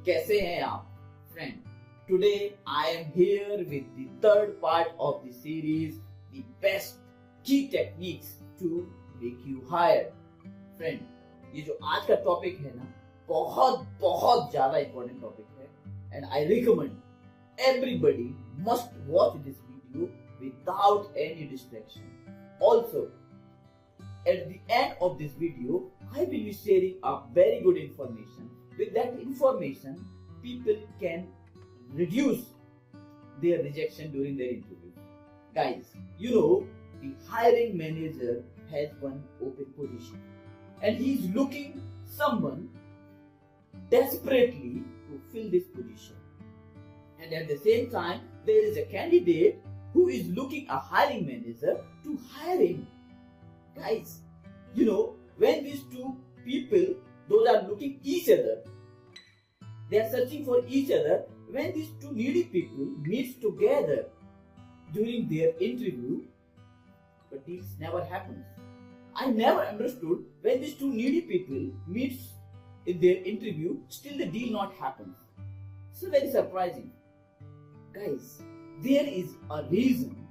कैसे हैं आप friend? Today I am here with the third part of the series, the best key techniques to make you hire. Friend, ये जो आज का टॉपिक है ना, बहुत ज्यादा important टॉपिक है, and I recommend everybody must watch this video without any distraction. Also, at the end of this video, I will be sharing a very good information. With that information, people can reduce their rejection during their interview. Guys, you know, the hiring manager has one open position and he is looking someone desperately to fill this position. And at the same time, there is a candidate who is looking a hiring manager to hire him. Guys, you know, when these two people, those are looking each other, they are searching for each other. When these two needy people meet together during their interview, but this never happens. I never understood when these two needy people meet in their interview, still the deal not happens. So very surprising. Guys, there is a reason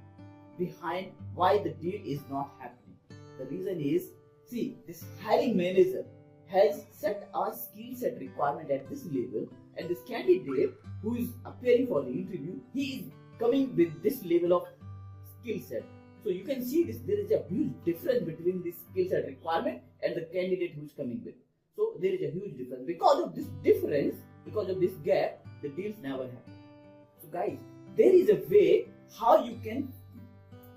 behind why the deal is not happening. The reason is, see, this hiring manager has set a skill set requirement at this level, and this candidate who is appearing for the interview, he is coming with this level of skill set. So you can see this, there is a huge difference between this skill set requirement and the candidate who is coming with. So there is a huge difference. Because of this difference, because of this gap, the deals never happen. So guys, there is a way how you can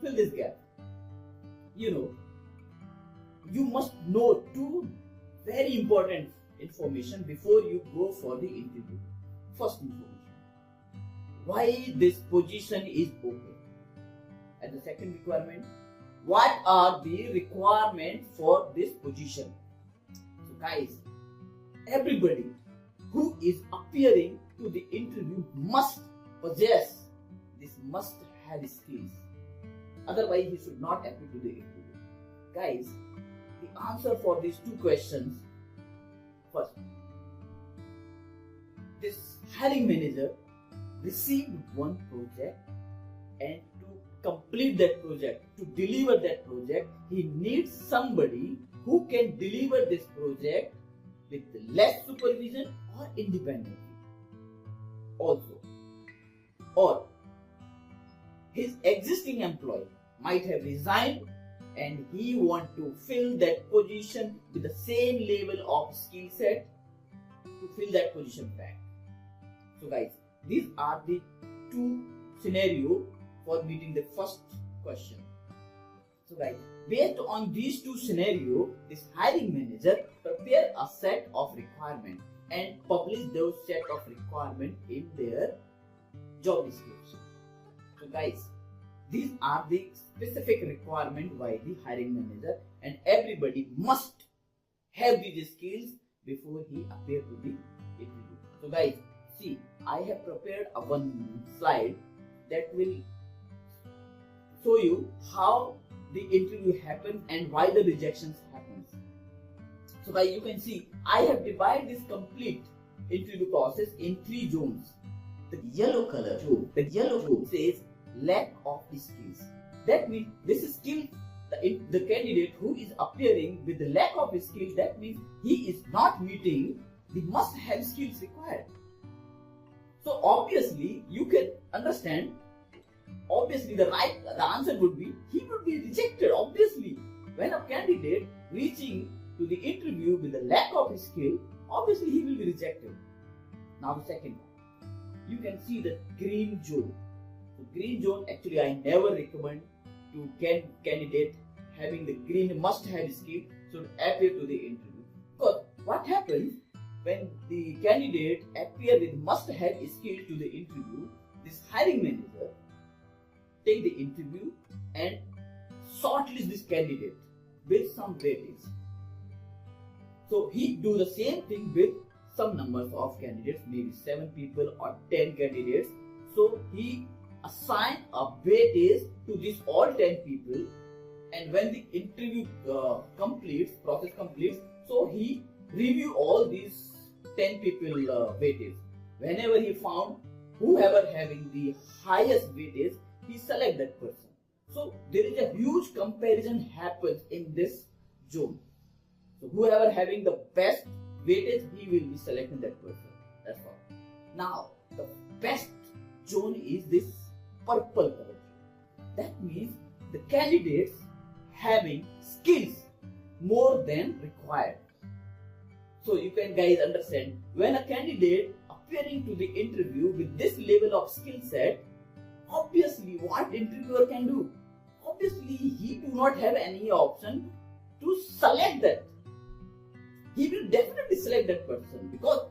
fill this gap. You know, you must know two very important information before you go for the interview. First information, why this position is open. And the second requirement, what are the requirements for this position. So guys, everybody who is appearing to the interview must possess this must-have skills. Otherwise, he should not appear to the interview. Guys, the answer for these two questions. First, this hiring manager received one project, and to complete that project, to deliver that project, he needs somebody who can deliver this project with less supervision or independently. Also, or his existing employee might have resigned and he wants to fill that position with the same level of skill set to fill that position back. So guys, these are the two scenarios for meeting the first question. So guys, based on these two scenarios, this hiring manager prepare a set of requirements and publish those set of requirements in their job description. So guys, these are the specific requirements by the hiring manager, and everybody must have these skills before he appears to the interview. So guys, see, I have prepared a one slide that will show you how the interview happens and why the rejections happens. So guys, you can see I have divided this complete interview process in 3 zones. The yellow color zone, says lack of skills. That means this skill, the candidate who is appearing with the lack of skills, that means he is not meeting the must-have skills required. So obviously, you can understand, obviously the answer would be, he would be rejected. Obviously, when a candidate reaching to the interview with the lack of skill, obviously he will be rejected. Now the second one, you can see the green zone. So green zone, actually I never recommend to candidate having the green must-have skill should appear to the interview. Because what happens when the candidate appear with must-have skill to the interview, this hiring manager take the interview and shortlist this candidate with some weightage. So he do the same thing with some numbers of candidates, maybe 7 people or 10 candidates. So he assign a weightage to these all 10 people, and when the interview process completes, so he review all these 10 people weightage. Whenever he found whoever having the highest weightage, he select that person. So there is a huge comparison happens in this zone. So whoever having the best weightage, he will be selecting that person. That's all. Now the best zone is this purple color zone. That means the candidates having skills more than required. So you can guys understand, when a candidate appearing to the interview with this level of skill set, obviously what interviewer can do? Obviously he do not have any option to select that. He will definitely select that person because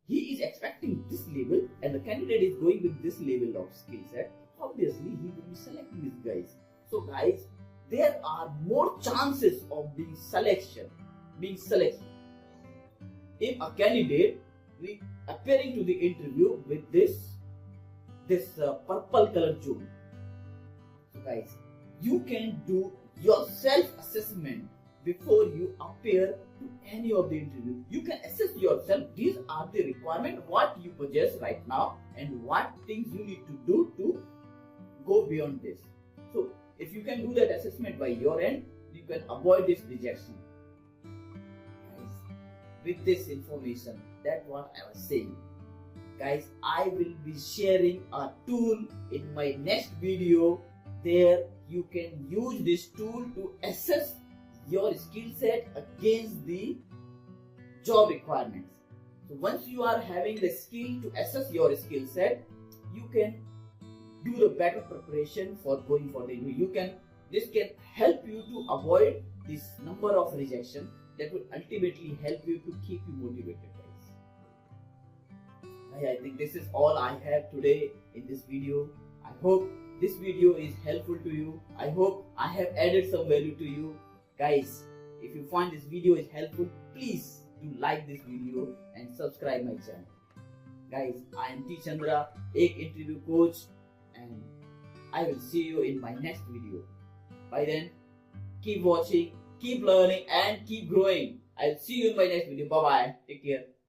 he is expecting this level and the candidate is going with this level of skill set. Obviously he will be selecting these guys. So guys, there are more chances of being selected. If a candidate appearing to the interview with this purple color zone. So guys, you can do your self-assessment before you appear to any of the interview. You can assess yourself. These are the requirements, what you possess right now and what things you need to do to go beyond this. So if you can do that assessment by your end, you can avoid this rejection. Guys, with this information, that's what I was saying. Guys, I will be sharing a tool in my next video. There you can use this tool to assess your skill set against the job requirements. So once you are having the skill to assess your skill set, you can do the better preparation for going for the interview. This can help you to avoid this number of rejection that will ultimately help you to keep you motivated, guys. I think this is all I have today in this video. I hope this video is helpful to you. I hope I have added some value to you. Guys, if you find this video is helpful, please do like this video and subscribe my channel. Guys, I am T. Chandra, एक interview coach, and I will see you in my next video. By then, keep watching, keep learning and keep growing. I'll see you in my next video. Bye bye. Take care.